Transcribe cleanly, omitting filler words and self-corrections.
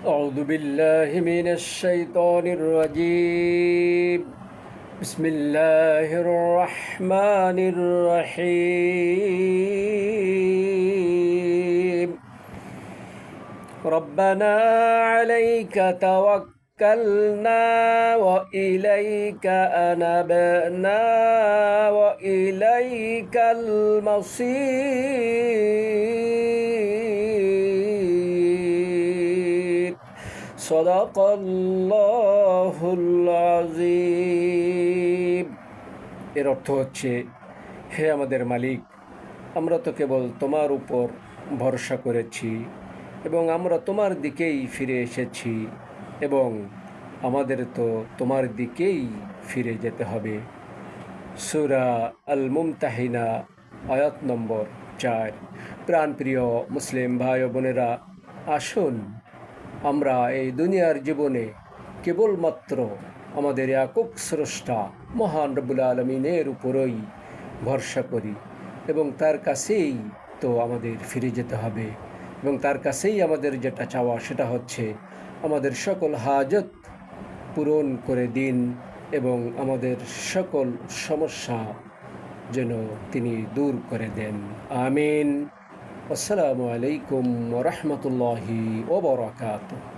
أعوذ بالله من الشيطان الرجيم. بسم الله الرحمن الرحيم. ربنا عليك توكلنا وإليك أنبنا وإليك المصير. সদাকাল্লাহুল আযীম। এর অর্থ হচ্ছে, হে আমাদের মালিক, আমরা তো কেবল তোমার উপর ভরসা করেছি এবং আমরা তোমার দিকেই ফিরে এসেছি এবং আমাদের তো তোমার দিকেই ফিরে যেতে হবে। সূরা আল মুমতাহিনা আয়াত নম্বর 4। প্রাণপ্রিয় মুসলিম ভাই ও বোনেরা, আসুন আমরা এই দুনিয়ার জীবনে কেবলমাত্র আমাদের একক স্রষ্টা মহান রব্বুল আলমিনের উপরই ভরসা করি এবং তার কাছেই তো আমাদের ফিরে যেতে হবে এবং তার কাছেই আমাদের যেটা চাওয়া সেটা হচ্ছে আমাদের সকল হাজত পূরণ করে দিন এবং আমাদের সকল সমস্যা যেন তিনি দূর করে দেন। আমিন। আসসালামু আলাইকুম ওয়া রাহমাতুল্লাহি ওয়া বারাকাতুহু।